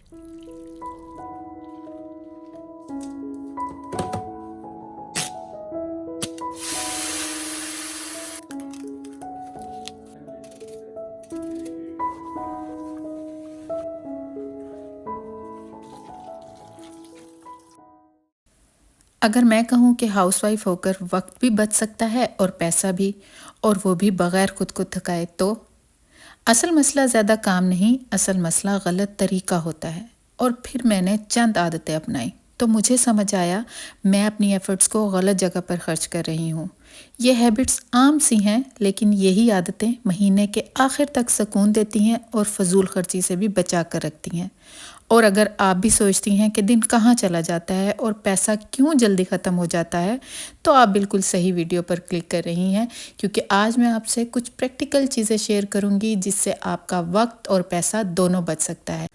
अगर मैं कहूँ कि हाउसवाइफ होकर वक्त भी बच सकता है और पैसा भी, और वो भी बगैर खुद को थकाए, तो असल मसला ज़्यादा काम नहीं, असल मसला गलत तरीका होता है। और फिर मैंने चंद आदतें अपनाई तो मुझे समझ आया मैं अपनी एफ़र्ट्स को गलत जगह पर खर्च कर रही हूँ। ये हैबिट्स आम सी हैं, लेकिन यही आदतें महीने के आखिर तक सुकून देती हैं और फजूल खर्ची से भी बचा कर रखती हैं। और अगर आप भी सोचती हैं कि दिन कहाँ चला जाता है और पैसा क्यों जल्दी ख़त्म हो जाता है, तो आप बिल्कुल सही वीडियो पर क्लिक कर रही हैं, क्योंकि आज मैं आपसे कुछ प्रैक्टिकल चीज़ें शेयर करूंगी जिससे आपका वक्त और पैसा दोनों बच सकता है।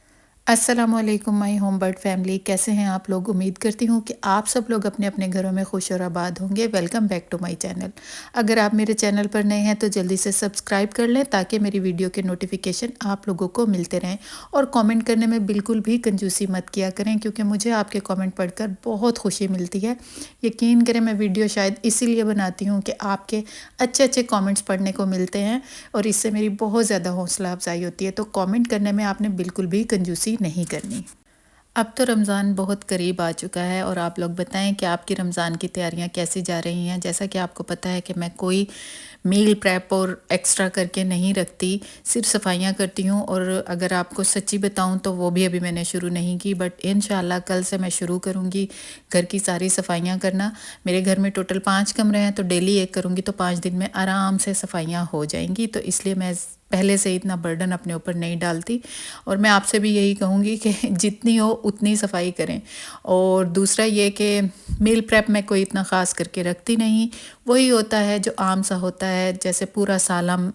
अस्सलामुअलैकुम माई होम बर्ड फैमिली, कैसे हैं आप लोग? उम्मीद करती हूँ कि आप सब लोग अपने अपने घरों में खुश और आबाद होंगे। Welcome back to my channel. अगर आप मेरे चैनल पर नए हैं तो जल्दी से सब्सक्राइब कर लें ताकि मेरी वीडियो के नोटिफिकेशन आप लोगों को मिलते रहें। और कमेंट करने में बिल्कुल भी कंजूसी मत किया करें, क्योंकि मुझे आपके कमेंट पढ़कर बहुत खुशी मिलती है। यकीन करें, मैं वीडियो शायद इसीलिए बनाती हूँ कि आपके अच्छे अच्छे कमेंट्स पढ़ने को मिलते हैं और इससे मेरी बहुत ज़्यादा हौसला अफजाई होती है। तो कमेंट करने में आपने बिल्कुल भी कंजूसी नहीं करनी। अब तो रमज़ान बहुत करीब आ चुका है और आप लोग बताएं कि आपकी रमज़ान की तैयारियां कैसी जा रही हैं। जैसा कि आपको पता है कि मैं कोई मील प्रेप और एक्स्ट्रा करके नहीं रखती, सिर्फ सफाइयां करती हूं। और अगर आपको सच्ची बताऊं तो वो भी अभी मैंने शुरू नहीं की, बट इंशाल्लाह कल से मैं शुरू करूंगी घर की सारी सफाइयां करना। मेरे घर में टोटल 5 कमरे हैं, तो डेली एक करूंगी तो 5 दिन में आराम से सफाइयां हो जाएंगी। तो इसलिए मैं पहले से इतना बर्डन अपने ऊपर नहीं डालती। और मैं आपसे भी यही कहूँगी कि जितनी हो उतनी सफाई करें। और दूसरा ये कि मील प्रेप में कोई इतना ख़ास करके रखती नहीं, वही होता है जो आम सा होता है। जैसे पूरा साल हम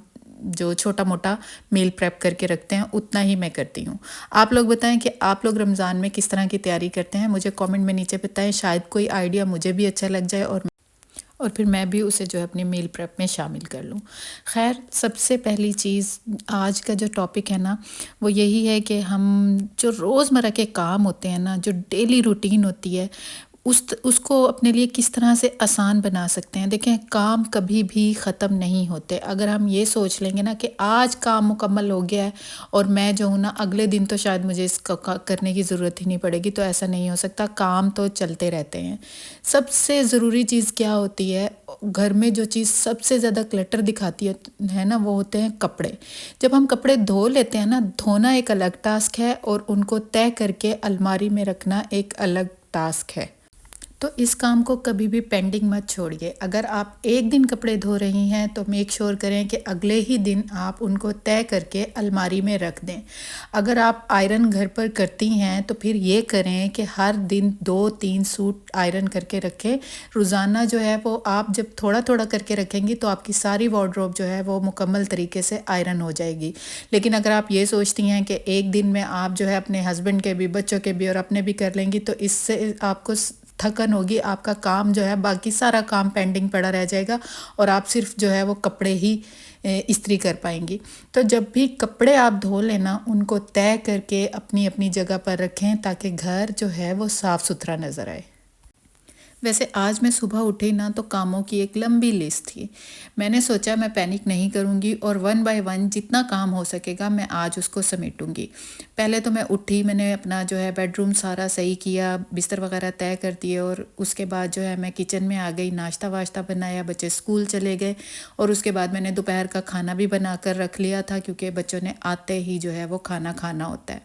जो छोटा मोटा मील प्रेप करके रखते हैं उतना ही मैं करती हूँ। आप लोग बताएं कि आप लोग रमज़ान में किस तरह की तैयारी करते हैं, मुझे कमेंट में नीचे बताएं। शायद कोई आइडिया मुझे भी अच्छा लग जाए और फिर मैं भी उसे जो है अपनी मील प्रेप में शामिल कर लूँ। खैर, सबसे पहली चीज़, आज का जो टॉपिक है ना, वो यही है कि हम जो रोज़मर्रा के काम होते हैं ना, जो डेली रूटीन होती है, उसको अपने लिए किस तरह से आसान बना सकते हैं। देखें, काम कभी भी ख़त्म नहीं होते। अगर हम ये सोच लेंगे ना कि आज काम मुकम्मल हो गया है और मैं जो हूँ ना अगले दिन तो शायद मुझे इसका करने की ज़रूरत ही नहीं पड़ेगी, तो ऐसा नहीं हो सकता। काम तो चलते रहते हैं। सबसे ज़रूरी चीज़ क्या होती है? घर में जो चीज़ सबसे ज़्यादा क्लटर दिखाती है ना, वो होते हैं कपड़े। जब हम कपड़े धो लेते हैं ना, धोना एक अलग टास्क है और उनको तय करके अलमारी में रखना एक अलग टास्क है। तो इस काम को कभी भी पेंडिंग मत छोड़िए। अगर आप एक दिन कपड़े धो रही हैं तो मेक श्योर करें कि अगले ही दिन आप उनको तय करके अलमारी में रख दें। अगर आप आयरन घर पर करती हैं तो फिर ये करें कि हर दिन 2-3 सूट आयरन करके रखें। रोज़ाना जो है वो आप जब थोड़ा थोड़ा करके रखेंगी तो आपकी सारी वार्डरोब जो है वो मुकम्मल तरीके से आयरन हो जाएगी। लेकिन अगर आप ये सोचती हैं कि एक दिन में आप जो है अपने हस्बैंड के भी, बच्चों के भी और अपने भी कर लेंगी, तो इससे आपको थकन होगी। आपका काम जो है, बाकी सारा काम पेंडिंग पड़ा रह जाएगा और आप सिर्फ जो है वो कपड़े ही इस्त्री कर पाएंगी। तो जब भी कपड़े आप धो लेना, उनको तय करके अपनी अपनी जगह पर रखें ताकि घर जो है वो साफ़ सुथरा नज़र आए। वैसे आज मैं सुबह उठी ना तो कामों की एक लंबी लिस्ट थी। मैंने सोचा मैं पैनिक नहीं करूँगी और 1 बाय 1 जितना काम हो सकेगा मैं आज उसको समेटूँगी। पहले तो मैं उठी, मैंने अपना जो है बेडरूम सारा सही किया, बिस्तर वगैरह तय कर दिए और उसके बाद जो है मैं किचन में आ गई, नाश्ता वाश्ता बनाया, बच्चे स्कूल चले गए और उसके बाद मैंने दोपहर का खाना भी बना कर रख लिया था, क्योंकि बच्चों ने आते ही जो है वो खाना खाना होता है।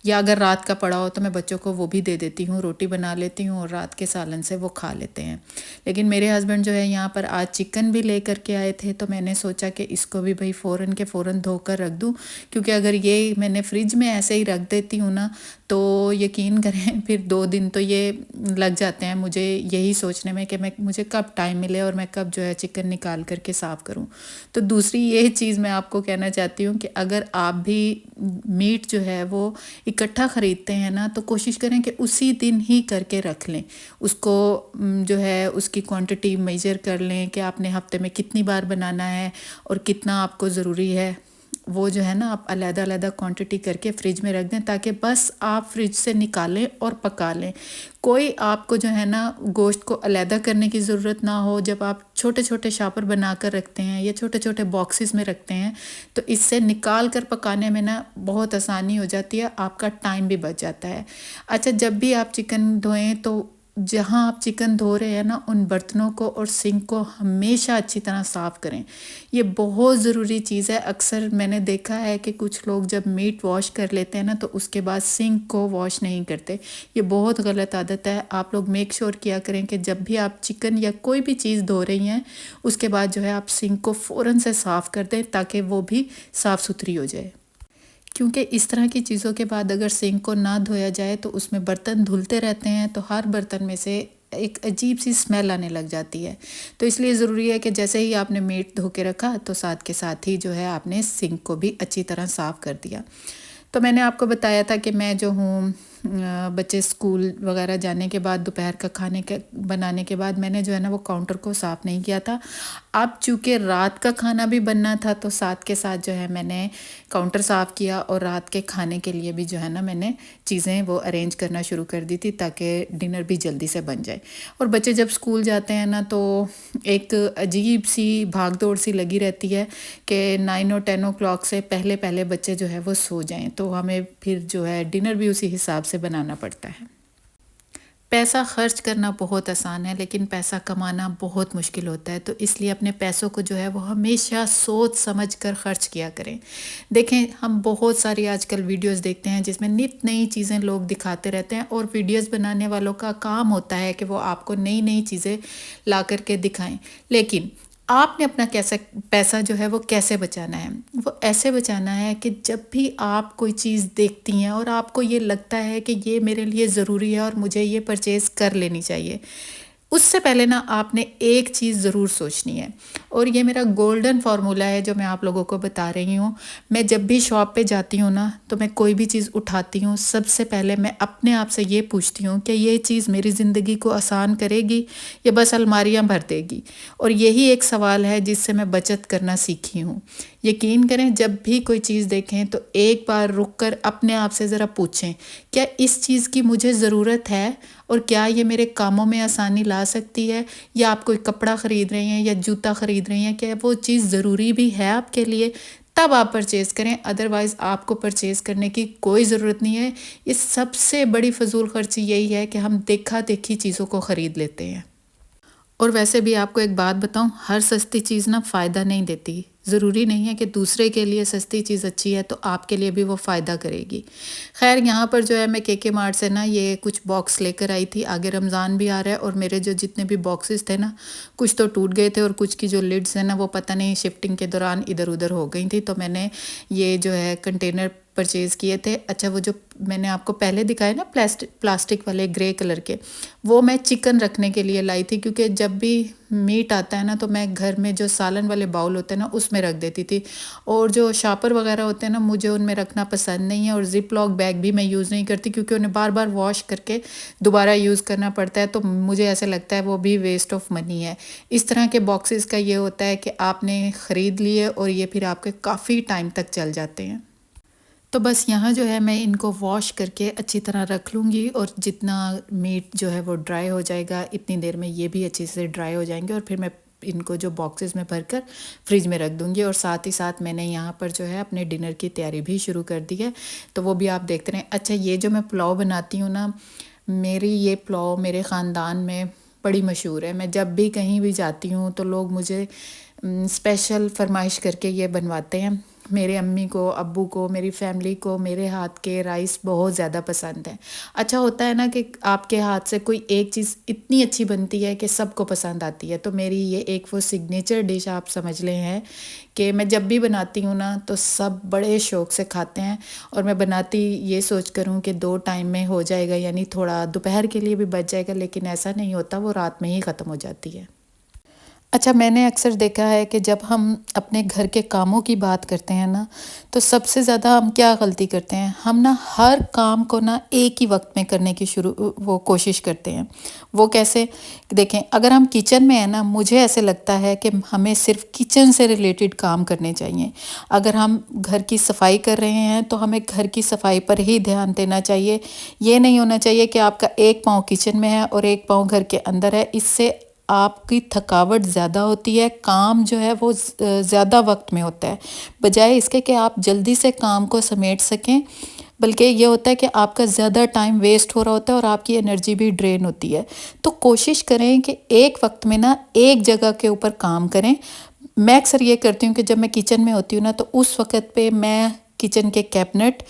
या अगर रात का पड़ा हो तो मैं बच्चों को वो भी दे देती हूँ, रोटी बना लेती हूँ और रात के सालन से वो खा लेते हैं। लेकिन मेरे हस्बैंड जो है यहाँ पर आज चिकन भी ले कर के आए थे, तो मैंने सोचा कि इसको भी भाई फ़ौरन के फ़ौरन धोकर रख दूँ, क्योंकि अगर ये मैंने फ्रिज में ऐसे ही रख देती हूँ ना तो यकीन करें फिर 2 दिन तो ये लग जाते हैं मुझे यही सोचने में कि मुझे कब टाइम मिले और मैं कब जो है चिकन निकाल करके साफ़ करूँ। तो दूसरी ये चीज़ मैं आपको कहना चाहती हूँ कि अगर आप भी मीट जो है वो इकट्ठा ख़रीदते हैं ना, तो कोशिश करें कि उसी दिन ही करके रख लें उसको। जो है उसकी क्वांटिटी मेजर कर लें कि आपने हफ्ते में कितनी बार बनाना है और कितना आपको ज़रूरी है। वो जो है ना आप अलग-अलग क्वांटिटी करके फ्रिज में रख दें, ताकि बस आप फ्रिज से निकालें और पका लें। कोई आपको जो है ना गोश्त को अलग करने की ज़रूरत ना हो। जब आप छोटे-छोटे शापर बनाकर रखते हैं या छोटे-छोटे बॉक्सेस में रखते हैं, तो इससे निकाल कर पकाने में ना बहुत आसानी हो जाती है, आपका टाइम भी बच जाता है। अच्छा, जब भी आप चिकन धोएँ तो जहाँ आप चिकन धो रहे हैं ना, उन बर्तनों को और सिंक को हमेशा अच्छी तरह साफ़ करें। ये बहुत ज़रूरी चीज़ है। अक्सर मैंने देखा है कि कुछ लोग जब मीट वॉश कर लेते हैं ना, तो उसके बाद सिंक को वॉश नहीं करते। ये बहुत गलत आदत है। आप लोग मेक श्योर किया करें कि जब भी आप चिकन या कोई भी चीज़ धो रही हैं, उसके बाद जो है आप सिंक को फ़ौरन से साफ़ कर दें, ताकि वो भी साफ़ सुथरी हो जाए। क्योंकि इस तरह की चीज़ों के बाद अगर सिंक को ना धोया जाए तो उसमें बर्तन धुलते रहते हैं, तो हर बर्तन में से एक अजीब सी स्मेल आने लग जाती है। तो इसलिए ज़रूरी है कि जैसे ही आपने मीट धो के रखा, तो साथ के साथ ही जो है आपने सिंक को भी अच्छी तरह साफ़ कर दिया। तो मैंने आपको बताया था कि मैं जो हूँ बच्चे स्कूल वगैरह जाने के बाद दोपहर का खाने के बनाने के बाद मैंने जो है ना वो काउंटर को साफ़ नहीं किया था। अब चूँकि रात का खाना भी बनना था, तो साथ के साथ जो है मैंने काउंटर साफ़ किया और रात के खाने के लिए भी जो है ना मैंने चीज़ें वो अरेंज करना शुरू कर दी थी, ताकि डिनर भी जल्दी से बन जाए। और बच्चे जब स्कूल जाते हैं ना, तो एक अजीब सी भाग दौड़ सी लगी रहती है कि 9 और 10 ओ क्लॉक से पहले पहले बच्चे जो है वो सो जाएं, तो हमें फिर जो है डिनर भी उसी हिसाब से बनाना पड़ता है। पैसा खर्च करना बहुत आसान है, लेकिन पैसा कमाना बहुत मुश्किल होता है। तो इसलिए अपने पैसों को जो है वो हमेशा सोच समझ कर खर्च किया करें। देखें, हम बहुत सारी आजकल वीडियोस देखते हैं जिसमें नित नई चीज़ें लोग दिखाते रहते हैं, और वीडियोस बनाने वालों का काम होता है कि वो आपको नई नई चीज़ें ला कर के दिखाएं। लेकिन आपने अपना कैसा पैसा जो है वो कैसे बचाना है? वो ऐसे बचाना है कि जब भी आप कोई चीज़ देखती हैं और आपको ये लगता है कि ये मेरे लिए ज़रूरी है और मुझे ये परचेज़ कर लेनी चाहिए, उससे पहले ना आपने एक चीज़ ज़रूर सोचनी है। और ये मेरा गोल्डन फार्मूला है जो मैं आप लोगों को बता रही हूँ। मैं जब भी शॉप पे जाती हूँ ना, तो मैं कोई भी चीज़ उठाती हूँ, सबसे पहले मैं अपने आप से ये पूछती हूँ कि ये चीज़ मेरी ज़िंदगी को आसान करेगी या बस अलमारियाँ भर देगी। और यही एक सवाल है जिससे मैं बचत करना सीखी हूँ। यकीन करें, जब भी कोई चीज़ देखें तो एक बार रुक कर अपने आप से ज़रा पूछें, क्या इस चीज़ की मुझे ज़रूरत है और क्या ये मेरे कामों में आसानी ला सकती है? या आप कोई कपड़ा ख़रीद रही हैं या जूता ख़रीद रही हैं, क्या वो चीज़ ज़रूरी भी है आपके लिए? तब आप परचेज़ करें, अदरवाइज़ आपको परचेज़ करने की कोई ज़रूरत नहीं है। ये सबसे बड़ी फ़िज़ूल ख़र्ची यही है कि हम देखा देखी चीज़ों को ख़रीद लेते हैं। और वैसे भी आपको एक बात बताऊं, हर सस्ती चीज़ ना फ़ायदा नहीं देती। ज़रूरी नहीं है कि दूसरे के लिए सस्ती चीज़ अच्छी है तो आपके लिए भी वो फ़ायदा करेगी। खैर, यहाँ पर जो है मैं के मार्ट से ना ये कुछ बॉक्स लेकर आई थी। आगे रमज़ान भी आ रहा है और मेरे जो जितने भी बॉक्सेस थे ना, कुछ तो टूट गए थे और कुछ की जो लिड्स हैं ना, वो पता नहीं शिफ्टिंग के दौरान इधर उधर हो गई थी। तो मैंने ये जो है कंटेनर परचेज़ किए थे। अच्छा, वो जो मैंने आपको पहले दिखाए ना प्लास्टिक वाले ग्रे कलर के, वो मैं चिकन रखने के लिए लाई थी, क्योंकि जब भी मीट आता है ना, तो मैं घर में जो सालन वाले बाउल होते हैं ना, उसमें रख देती थी। और जो शापर वगैरह होते हैं ना, मुझे उनमें रखना पसंद नहीं है। और ज़िप लॉक बैग भी मैं यूज़ नहीं करती, क्योंकि उन्हें बार बार वॉश करके दोबारा यूज़ करना पड़ता है, तो मुझे ऐसा लगता है वो भी वेस्ट ऑफ मनी है। इस तरह के बॉक्सेस का ये होता है कि आपने ख़रीद लिए और ये फिर आपके काफ़ी टाइम तक चल जाते हैं। तो बस यहाँ जो है मैं इनको वॉश करके अच्छी तरह रख लूँगी, और जितना मीट जो है वो ड्राई हो जाएगा, इतनी देर में ये भी अच्छे से ड्राई हो जाएंगे, और फिर मैं इनको जो बॉक्सेस में भरकर फ्रिज में रख दूँगी। और साथ ही साथ मैंने यहाँ पर जो है अपने डिनर की तैयारी भी शुरू कर दी है, तो वो भी आप देखते रहें। अच्छा, ये जो मैं पुलाव बनाती हूँ ना, मेरी ये पुलाव मेरे ख़ानदान में बड़ी मशहूर है। मैं जब भी कहीं भी जाती हूँ तो लोग मुझे स्पेशल फरमाइश करके ये बनवाते हैं। मेरे अम्मी को, अब्बू को, मेरी फैमिली को मेरे हाथ के राइस बहुत ज़्यादा पसंद है। अच्छा होता है ना कि आपके हाथ से कोई एक चीज़ इतनी अच्छी बनती है कि सबको पसंद आती है। तो मेरी ये एक वो सिग्नेचर डिश आप समझ लें है कि मैं जब भी बनाती हूँ ना, तो सब बड़े शौक़ से खाते हैं। और मैं बनाती ये सोच कर हूँ कि 2 टाइम में हो जाएगा, यानी थोड़ा दोपहर के लिए भी बच जाएगा, लेकिन ऐसा नहीं होता, वो रात में ही ख़त्म हो जाती है। अच्छा, मैंने अक्सर देखा है कि जब हम अपने घर के कामों की बात करते हैं ना, तो सबसे ज़्यादा हम क्या गलती करते हैं, हम ना हर काम को ना एक ही वक्त में करने की वो कोशिश करते हैं। वो कैसे? देखें, अगर हम किचन में हैं ना, मुझे ऐसे लगता है कि हमें सिर्फ किचन से रिलेटेड काम करने चाहिए। अगर हम घर की सफाई कर रहे हैं तो हमें घर की सफाई पर ही ध्यान देना चाहिए। ये नहीं होना चाहिए कि आपका एक पाँव किचन में है और एक पाँव घर के अंदर है। इससे आपकी थकावट ज़्यादा होती है, काम जो है वो ज़्यादा वक्त में होता है, बजाय इसके कि आप जल्दी से काम को समेट सकें। बल्कि ये होता है कि आपका ज़्यादा टाइम वेस्ट हो रहा होता है और आपकी एनर्जी भी ड्रेन होती है। तो कोशिश करें कि एक वक्त में ना एक जगह के ऊपर काम करें। मैं अक्सर ये करती हूँ कि जब मैं किचन में होती हूँ ना, तो उस वक्त पे मैं किचन के कैबिनेट,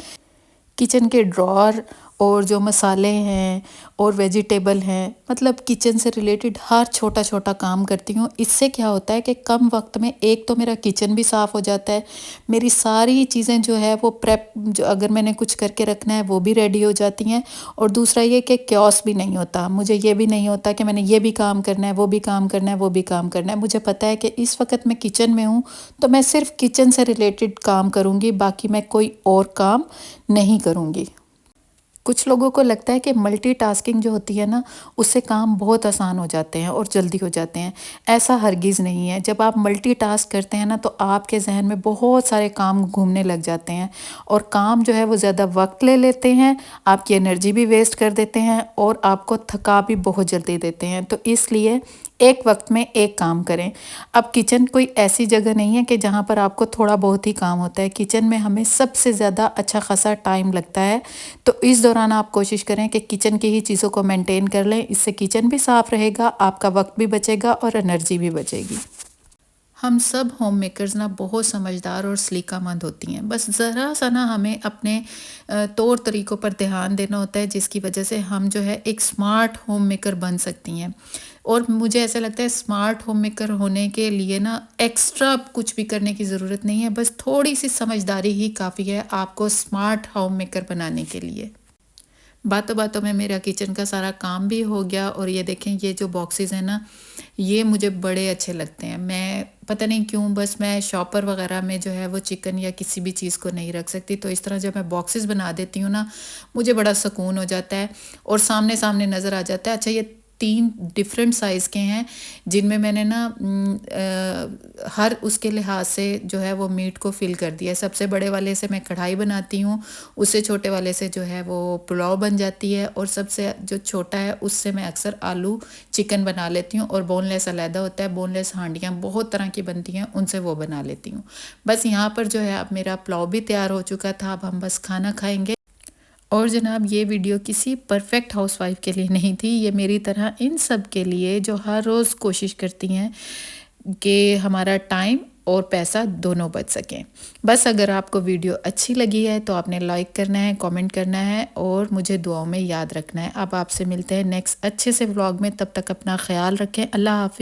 किचन के ड्रॉर और जो मसाले हैं और वेजिटेबल हैं, मतलब किचन से रिलेटेड हर छोटा छोटा काम करती हूँ। इससे क्या होता है कि कम वक्त में एक तो मेरा किचन भी साफ़ हो जाता है, मेरी सारी चीज़ें जो है वो प्रेप, जो अगर मैंने कुछ करके रखना है वो भी रेडी हो जाती हैं। और दूसरा ये कि क्योस भी नहीं होता, मुझे ये भी नहीं होता कि मैंने ये भी काम करना है, वो भी काम करना है, वो भी काम करना है। मुझे पता है कि इस वक्त मैं किचन में हूँ, तो मैं सिर्फ किचन से रिलेटेड काम करूँगी, बाकी मैं कोई और काम नहीं करूँगी। कुछ लोगों को लगता है कि मल्टीटास्किंग जो होती है ना, उससे काम बहुत आसान हो जाते हैं और जल्दी हो जाते हैं। ऐसा हरगिज़ नहीं है। जब आप मल्टीटास्क करते हैं ना, तो आपके ज़हन में बहुत सारे काम घूमने लग जाते हैं और काम जो है वो ज़्यादा वक्त ले लेते हैं, आपकी एनर्जी भी वेस्ट कर देते हैं और आपको थका भी बहुत जल्दी देते हैं। तो इसलिए एक वक्त में एक काम करें। अब किचन कोई ऐसी जगह नहीं है कि जहाँ पर आपको थोड़ा बहुत ही काम होता है। किचन में हमें सबसे ज़्यादा अच्छा खासा टाइम लगता है। तो इस दौरान आप कोशिश करें कि किचन की ही चीज़ों को मेंटेन कर लें। इससे किचन भी साफ़ रहेगा, आपका वक्त भी बचेगा और एनर्जी भी बचेगी। हम सब होम मेकर्स ना बहुत समझदार और सलीकामंद होती हैं। बस ज़रा सा ना हमें अपने तौर तरीक़ों पर ध्यान देना होता है, जिसकी वजह से हम जो है एक स्मार्ट होम मेकर बन सकती हैं। और मुझे ऐसा लगता है स्मार्ट होम मेकर होने के लिए ना एक्स्ट्रा कुछ भी करने की ज़रूरत नहीं है, बस थोड़ी सी समझदारी ही काफ़ी है आपको स्मार्ट होम मेकर बनाने के लिए। बातों बातों में मेरा किचन का सारा काम भी हो गया। और ये देखें, ये जो बॉक्सेस हैं ना, ये मुझे बड़े अच्छे लगते हैं। मैं पता नहीं क्यों, बस मैं शॉपर वगैरह में जो है वो चिकन या किसी भी चीज़ को नहीं रख सकती, तो इस तरह जब मैं बॉक्सेस बना देती हूँ ना, मुझे बड़ा सुकून हो जाता है और सामने सामने नज़र आ जाता है। अच्छा, ये 3 डिफरेंट साइज़ के हैं, जिनमें मैंने ना हर उसके लिहाज से जो है वो मीट को फ़िल कर दिया है। सबसे बड़े वाले से मैं कढ़ाई बनाती हूँ, उससे छोटे वाले से जो है वो पुलाव बन जाती है, और सबसे जो छोटा है उससे मैं अक्सर आलू चिकन बना लेती हूँ। और बोनलेस अलहदा होता है, बोनलेस हांडियाँ बहुत तरह की बनती हैं, उनसे वो बना लेती हूँ। बस यहाँ पर जो है अब मेरा पुलाव भी तैयार हो चुका था, अब हम बस खाना खाएँगे। और जनाब, ये वीडियो किसी परफेक्ट हाउसवाइफ के लिए नहीं थी, ये मेरी तरह इन सब के लिए जो हर रोज़ कोशिश करती हैं कि हमारा टाइम और पैसा दोनों बच सकें। बस अगर आपको वीडियो अच्छी लगी है तो आपने लाइक करना है, कमेंट करना है और मुझे दुआओं में याद रखना है। अब आपसे मिलते हैं नेक्स्ट अच्छे से व्लॉग में, तब तक अपना ख्याल रखें। अल्लाह हाफ़िज़।